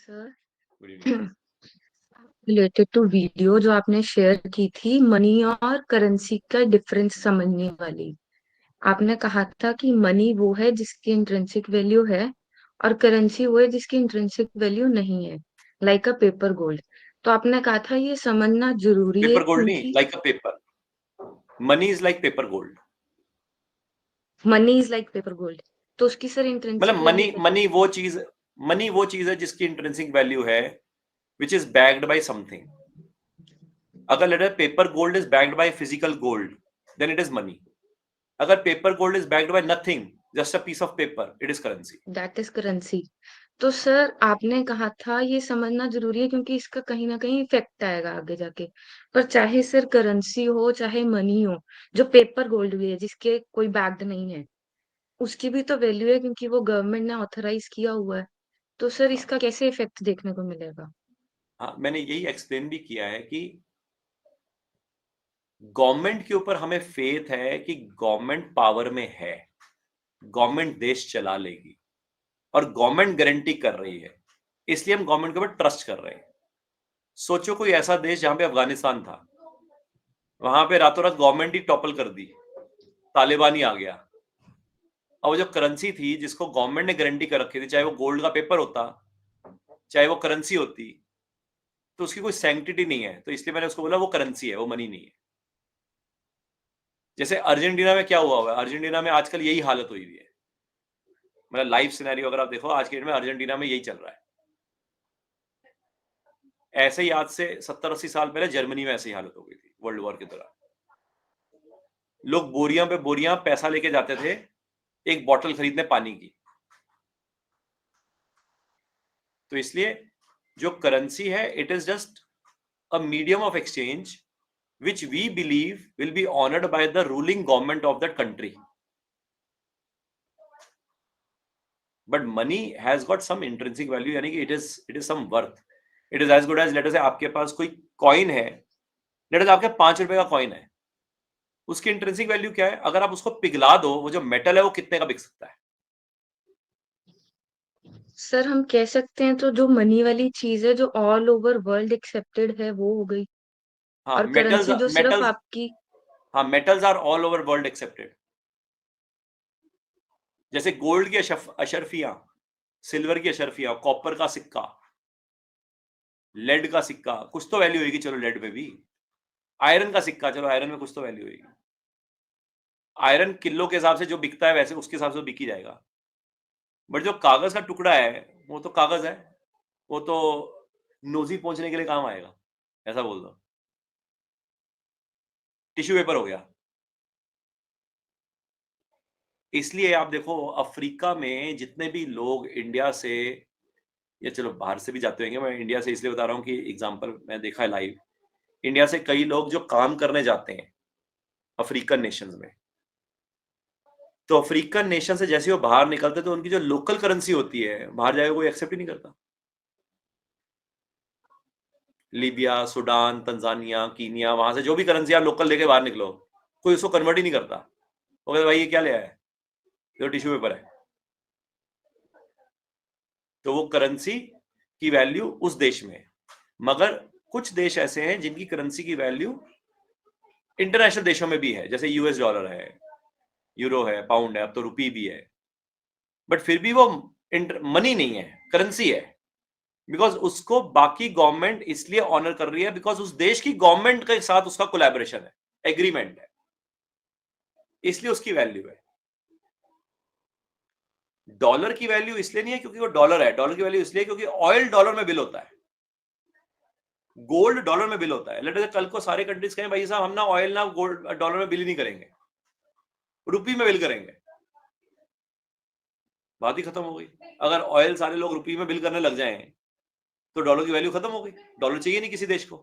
Sir. Good evening. Related to video जो आपने share की थी मनी और करेंसी का डिफरेंस समझने वाली, आपने कहा था कि मनी वो है जिसकी इंट्रिंसिक वैल्यू है और करेंसी वो है जिसकी इंट्रिंसिक वैल्यू नहीं है, लाइक अ पेपर गोल्ड। तो आपने कहा था ये समझना जरूरी है पेपर गोल्ड नहीं, क्योंकि like a paper. Money is like paper gold. Money is like paper gold. तो उसकी सर मतलब इंट्रिंसिक वैल्यू मनी क्या है? मनी वो चीज है जिसकी इंट्रिंसिक वैल्यू है, which is backed by something. अगर let us paper gold is backed by physical gold, then it is money. अगर paper gold is backed by nothing, just a piece of paper, it is currency. That is currency. तो sir आपने कहा था ये समझना जरूरी है क्योंकि इसका कहीं ना कहीं इफेक्ट आएगा आगे जाके। पर चाहे सर करेंसी हो चाहे मनी हो, जो पेपर गोल्ड भी है जिसके कोई बैग्ड नहीं है, उसकी भी तो वैल्यू है क्योंकि वो गवर्नमेंट ने ऑथराइज किया हुआ है। तो सर इसका कैसे इफेक्ट देखने को मिलेगा? हाँ, मैंने यही एक्सप्लेन भी किया है कि गवर्नमेंट के ऊपर हमें फेथ है कि गवर्नमेंट पावर में है, गवर्नमेंट देश चला लेगी और गवर्नमेंट गारंटी कर रही है, इसलिए हम गवर्नमेंट के ऊपर ट्रस्ट कर रहे हैं। सोचो कोई ऐसा देश जहां पे अफगानिस्तान था, वहां पे रातों रात गवर्नमेंट ही टॉपल कर दी, तालिबान ही आ गया। और वो जो करेंसी थी जिसको गवर्नमेंट ने गारंटी कर रखी थी, चाहे वो गोल्ड का पेपर होता, चाहे वो करेंसी होती, तो उसकी कोई सैंक्टिटी नहीं है। तो इसलिए मैंने उसको बोला वो करेंसी है, वो मनी नहीं है। जैसे अर्जेंटीना में क्या हुआ है, अर्जेंटीना में आजकल यही हालत हुई हुई है। मतलब लाइव सिनेरियो अगर आप देखो आज के डेट में अर्जेंटीना में यही चल रहा है। ऐसे ही आज से 70-80 साल पहले जर्मनी में ऐसी हालत हो गई थी वर्ल्ड वॉर के दौरान। लोग बोरियां पे बोरियां पैसा लेके जाते थे एक बॉटल खरीदने पानी की। तो इसलिए जो करेंसी है, it is just a medium of exchange which we believe will be honored by the ruling government of that country. But money has got some intrinsic value, यानी कि it is some worth. It is as good as let us say आपके पास कोई coin है, let us say आपके 5 रुपए का coin है, उसकी इंट्रिंसिक वैल्यू क्या है? अगर आप उसको पिघला दो, वो जो मेटल है वो कितने का बिक सकता है? सर हम कह सकते हैं तो जो मनी वाली चीज है जो ऑल ओवर वर्ल्ड एक्सेप्टेड है वो हो गई, हाँ, और मेटल्स करेंसी जो सिर्फ मेटल्स आपकी। हाँ, metals are all over world accepted. जैसे गोल्ड की अशर्फियां, सिल्वर की अशर्फियां, कॉपर का सिक्का, लेड का सिक्का, कुछ तो वैल्यू होगी। चलो लेड में भी, आयरन का सिक्का, चलो आयरन में कुछ तो वैल्यू होगी। आयरन किलो के हिसाब से जो बिकता है वैसे उसके हिसाब से बिक ही जाएगा। बट जो कागज का टुकड़ा है वो तो कागज है, वो तो नोजी पहुंचने के लिए काम आएगा, ऐसा बोल दो। टिश्यू पेपर हो गया। इसलिए आप देखो अफ्रीका में जितने भी लोग इंडिया से, या चलो बाहर से भी जाते होंगे, मैं इंडिया से इसलिए बता रहा हूँ कि एग्जांपल मैं देखा है लाइव। इंडिया से कई लोग जो काम करने जाते हैं अफ्रीकन नेशंस में, तो अफ्रीकन नेशन से जैसे वो बाहर निकलते तो उनकी जो लोकल करेंसी होती है बाहर जाएगा कोई एक्सेप्ट ही नहीं करता। लीबिया, सुडान, तंजानिया, कीनिया, वहां से जो भी करेंसी आप लोकल लेके बाहर निकलो, कोई उसको कन्वर्ट ही नहीं करता। वो कहते भाई ये क्या ले आया है, ये तो टिश्यू पेपर है। तो वो करेंसी की वैल्यू उस देश में है। मगर कुछ देश ऐसे हैं जिनकी करेंसी की वैल्यू इंटरनेशनल देशों में भी है, जैसे यूएस डॉलर है, यूरो है, पाउंड है, अब तो रुपी भी है। बट फिर भी वो मनी नहीं है, करेंसी है। बिकॉज उसको बाकी गवर्नमेंट इसलिए ऑनर कर रही है बिकॉज उस देश की गवर्नमेंट के साथ उसका कोलैबोरेशन है, एग्रीमेंट है, इसलिए उसकी वैल्यू है। डॉलर की वैल्यू इसलिए नहीं है क्योंकि वो डॉलर है, डॉलर की वैल्यू इसलिए क्योंकि ऑयल डॉलर में बिल होता है, गोल्ड डॉलर में बिल होता है। लेट अस कल को सारे कंट्रीज कहें भाई साहब हम ना ऑयल ना गोल्ड डॉलर में बिल ही नहीं करेंगे, रुपी में बिल करेंगे, बात ही खत्म हो गई। अगर ऑयल सारे लोग रुपी में बिल करने लग जाएं तो डॉलर की वैल्यू खत्म हो गई, डॉलर चाहिए नहीं किसी देश को।